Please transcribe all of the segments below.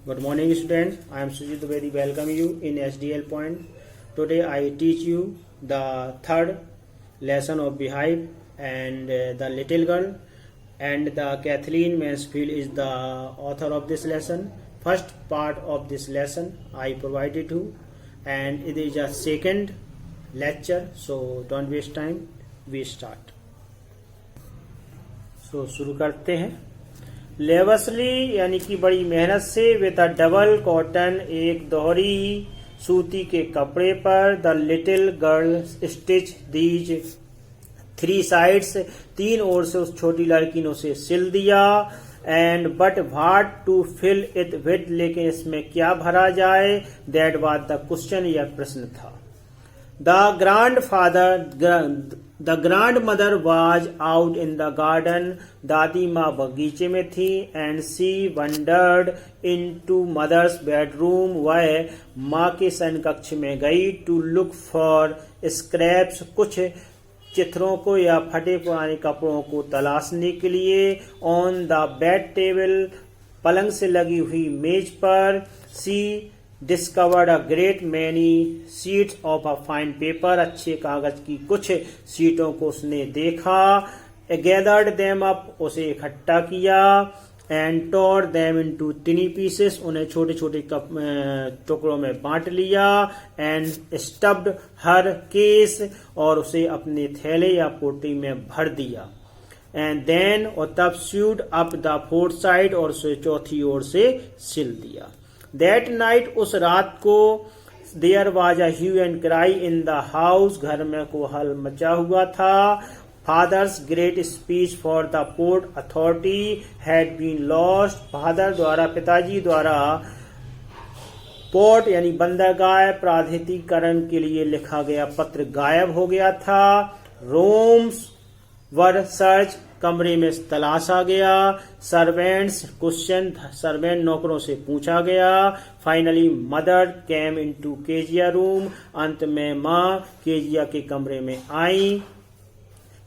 Good morning, students. I am Sujit Dwivedi. Welcome you in SDL Point. Today I teach you the third lesson of Beehive and the little girl. And the Kathleen Mansfield is the author of this lesson. First part of this lesson I provided you, and it is a second lecture. So don't waste time. We start. So शुरू करते हैं. लेवसली यानी कि बड़ी मेहनत से with a double cotton एक दोहरी सूती के कपड़े पर the little girl stitch these three sides तीन ओर से उस छोटी लड़की ने उसे सिल दिया. And but what to fill it with, लेकिन इसमें क्या भरा जाए, दैट वाज द क्वेश्चन, यह प्रश्न था. The grandmother was out in the garden, दादी माँ बगीचे में थी. And she wandered into mother's bedroom, वह माँ के शयन कक्ष में गई. टू लुक फॉर स्क्रैप्स, कुछ चित्रों को या फटे पुराने कपड़ों को तलाशने के लिए. ऑन द बेड टेबल, पलंग से लगी हुई मेज पर. She discovered a great many sheets of a fine paper, अच्छे कागज की कुछ शीटों को उसने देखा. गैदर्ड देम अप, उसे इकट्ठा किया. And tore them into tiny pieces, उन्हें छोटे छोटे टुकड़ों में बांट लिया. एंड स्टफ्ड हर केस, और उसे अपने थैले या पोटी में भर दिया. एंड देन, और तब sued up the fourth side, और उसे चौथी ओर से सिल दिया. दैट नाइट, उस रात को, there was a hue and cry in the house, घर में कोहल मचा हुआ था. Father's great speech for the port authority had been lost, father द्वारा, पिताजी द्वारा पोर्ट यानी बंदरगाह प्राधिकरण के लिए लिखा गया पत्र गायब हो गया था. रोम्स वर सर्च, कमरे में तलाशा गया. सर्वेंट्स क्वेश्चन, सर्वेंट नौकरों से पूछा गया. Finally mother came into Kezia room, अंत में माँ केजिया के कमरे में आई.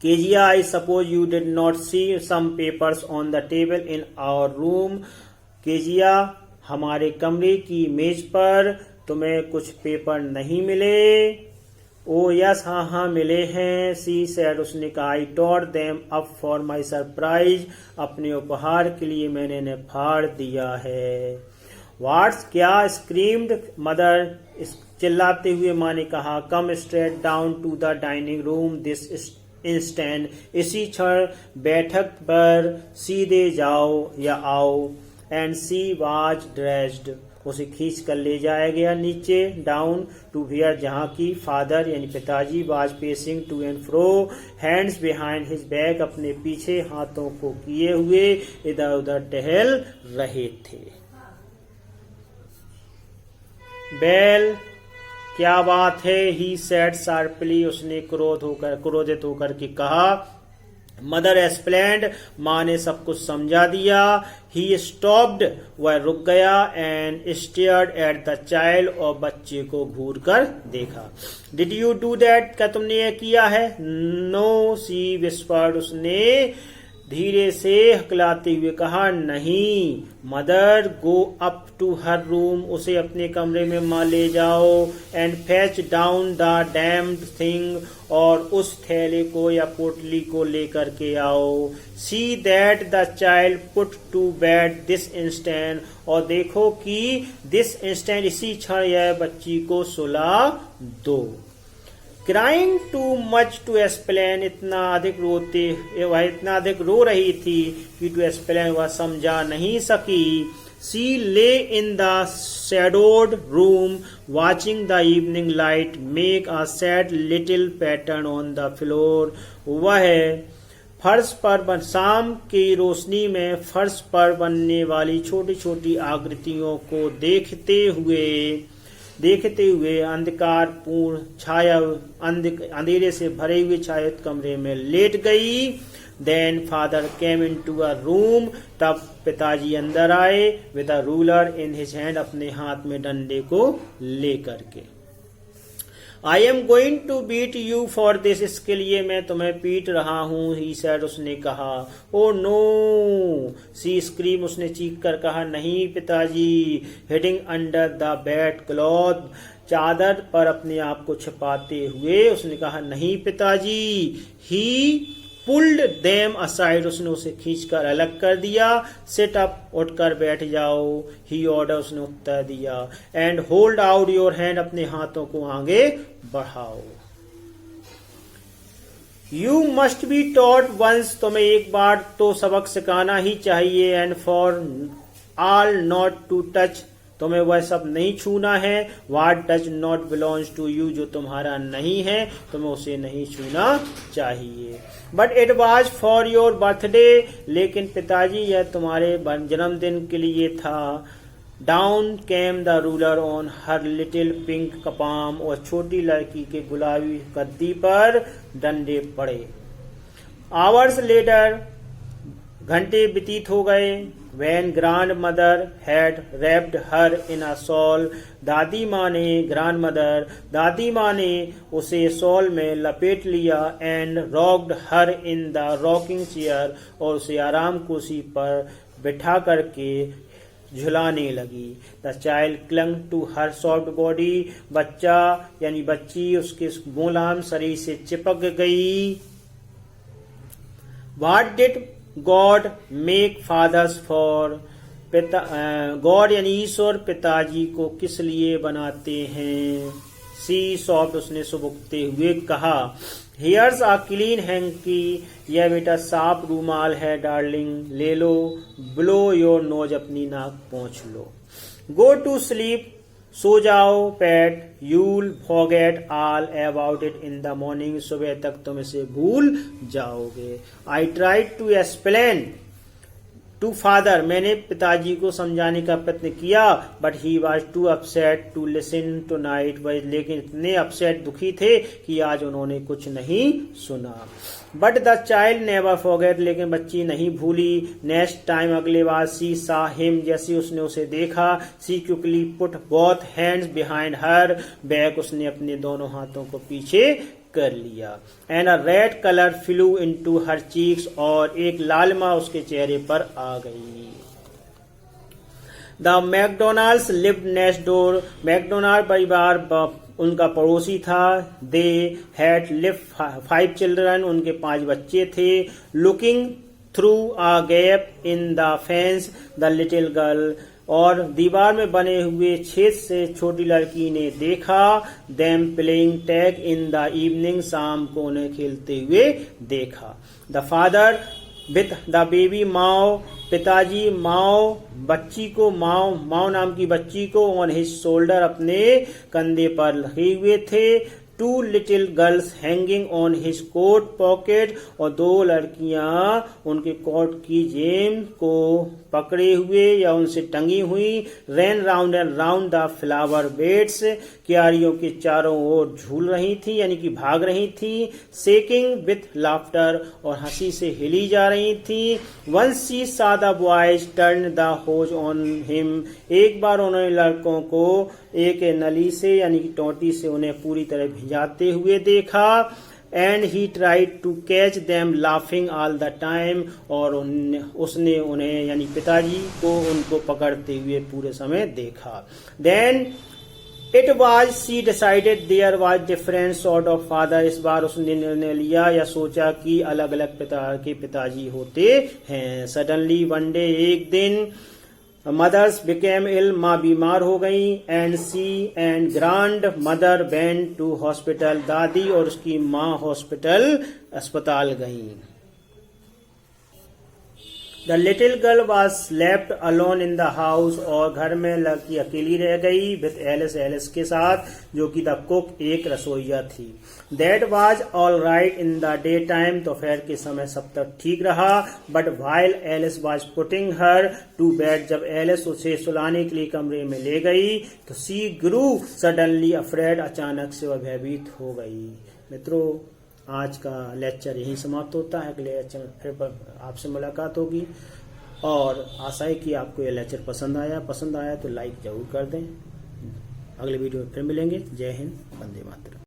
Kezia, I suppose you did not see some papers on the table in our room. Kezia, हमारे कमरे की मेज पर तुम्हें कुछ पेपर नहीं मिले. ओ यस, हाँ मिले हैं. सी सेड, उसने कहा. I tore them up for my surprise, अपने उपहार के लिए मैंने इन्हें फाड़ दिया है. व्हाट्स, क्या, स्क्रीम्ड मदर, चिल्लाते हुए माँ ने कहा. Come straight down to the dining room this instant, इसी क्षण बैठक पर सीधे जाओ या आओ. एंड सी वाज ड्रेस्ड, उसे खींच कर ले जाया गया नीचे. डाउन टू वेयर, जहाँ की फादर यानी पिताजी was pacing to and fro, hands behind his back, अपने पीछे हाथों को किए हुए इधर उधर टहल रहे थे. बेल, क्या बात है, ही सेड शार्पली, उसने क्रोधित होकर के कहा. मदर एक्सप्लेन्ड, माँ ने सब कुछ समझा दिया. ही स्टॉप्ड, वह रुक गया. And stared at the child, और बच्चे को घूर कर देखा. डिड यू डू दैट, क्या तुमने ये किया है. नो, सी विस्पर्ड, उसने धीरे से हकलाते हुए कहा. नहीं. Mother, go up to her room, उसे अपने कमरे में माँ ले जाओ. And fetch down the damned thing, और उस थैले को या पोटली को लेकर के आओ. See that the child put to bed this instant, और देखो कि दिस इंस्टेंट, इसी क्षण यह बच्ची को सुला दो. Crying too much to explain, इतना अधिक रो रही थी कि टू एक्सप्लेन, वह समझा नहीं सकी. सी ले in the shadowed room watching the evening light make a sad little pattern on the floor, वह फर्श पर शाम की रोशनी में फर्श पर बनने वाली छोटी छोटी आकृतियों को देखते हुए अंधकारपूर्ण छाया, अंधेरे से भरे हुए छायित कमरे में लेट गई. Then father came into a room, तब पिताजी अंदर आए. With a ruler in his hand, अपने हाथ में डंडे को लेकर के. I am going to beat you for this, इसके लिए मैं तुम्हें पीट रहा हूं। ही सेड, उसने कहा। ओ नो, सी स्क्रीम, उसने चीख कर कहा। नहीं पिताजी। Heading under the bed cloth, चादर पर अपने आप को छिपाते हुए उसने कहा। नहीं पिताजी। ही पुल्ड देम असाइड, उसने उसे खींचकर अलग कर दिया। सिट अप, उठकर बैठ जाओ। ही ऑर्डर, उसने उत्तर दिया। And hold out your hand, अपने हाथों को आगे बढ़ाओ। You must be taught once, तुम्हें एक बार तो सबक सिखाना ही चाहिए। And for all not to touch, तुम्हें वह सब नहीं छूना है। What does not belongs to you, जो तुम्हारा नहीं है तुम्हें उसे नहीं छूना चाहिए। But it was for your birthday, लेकिन पिताजी यह तुम्हारे जन्मदिन के लिए था। Down came the ruler on her little pink कपाम, और छोटी लड़की के गुलाबी गद्दी पर डंडे पड़े। आवर्स लेटर, घंटे व्यतीत हो गए। When grandmother had wrapped her in a shawl, दादी माँ ने उसे शॉल में लपेट लिया। And rocked her in the rocking chair, और उसे आराम कुर्सी पर बिठा करके झुलाने लगी। The child clung to her soft body, बच्चा यानी बच्ची उसके मुलायम शरीर से चिपक गई। What did God make fathers for, God यानी ईश्वर पिताजी को किस लिए बनाते हैं। सी सॉफ्ट, उसने सुबकते हुए कहा। हियर्स आ क्लीन हैंकी, यह बेटा साफ रूमाल है डार्लिंग, ले लो। ब्लो योर नोज, अपनी नाक पोंछ लो। गो टू स्लीप, सो जाओ Pat. You'll forget all about it in the morning, सुबह तक तुम इसे भूल जाओगे। I tried to explain to father, मैंने पिताजी को समझाने का प्रयत्न किया। But he was too upset to listen tonight, लेकिन इतने अपसेट दुखी थे कि आज उन्होंने कुछ नहीं सुना। But the child never forget, लेकिन बच्ची नहीं भूली। नेक्स्ट टाइम, अगले बार, सी सा हिम, जैसे उसने उसे देखा। She quickly put both hands behind her back, उसने अपने दोनों हाथों को पीछे कर लिया। And a red colour flew into her cheeks, और एक लालिमा उसके चेहरे पर आ गई। The McDonalds lived next door, McDonald परिवार उनका पड़ोसी था। दे हैड लिव्ड 5 चिल्ड्रन, उनके 5 बच्चे थे। Looking through a gap in the fence the little girl, और दीवार में बने हुए छेद से छोटी लड़की ने देखा। Them playing tag in the evening, शाम को उन्हें खेलते हुए देखा। The father with the baby माओ, पिताजी माओ बच्ची को, माओ नाम की बच्ची को ऑन हिज शोल्डर, अपने कंधे पर लगे हुए थे। 2 little girls hanging on his coat pocket, और 2 लड़कियां उनके कोट की जेब को पकड़े हुए या उनसे टंगी हुई। Ran round and round the flower beds, क्यारियों के चारों ओर झूल रही थी यानी कि भाग रही थी। शेकिंग विथ लाफ्टर, और हंसी से हिली जा रही थी। Once she saw the boys turn the hose on him, एक बार उन्होंने लड़कों को एक नली से यानी कि टोंटी से उन्हें पूरी तरह भिजाते हुए देखा। And he tried to catch them laughing all the time, और उसने उन्हें यानी पिताजी को उनको पकड़ते हुए पूरे समय देखा। Then it was she decided there was different sort of father, इस बार उसने निर्णय लिया या सोचा कि अलग अलग प्रकार के पिताजी होते हैं। सडनली वन डे, एक दिन, मदर्स बिकेम इल, माँ बीमार हो गई। And she and grandmother went to hospital, दादी और उसकी माँ अस्पताल गईं। The little girl was left alone in the house, और घर में लड़की अकेली रह गई। विथ एलिस के साथ, जो कि द कुक एक रसोइया थी। That was all right in the day time, दोपहर के समय सब तक ठीक रहा। But while Alice was putting her to bed, जब एलिस उसे सुलाने के लिए कमरे में ले गई तो सी ग्रू सडनली अफ्रेड, अचानक से वह भयभीत हो गई। मित्रों, आज का लेक्चर यहीं समाप्त होता है। अगले लेक्चर में फिर आपसे मुलाकात होगी, और आशा है कि आपको यह लेक्चर पसंद आया तो लाइक जरूर कर दें। अगले वीडियो में फिर मिलेंगे। जय हिंद, वंदे मातरम।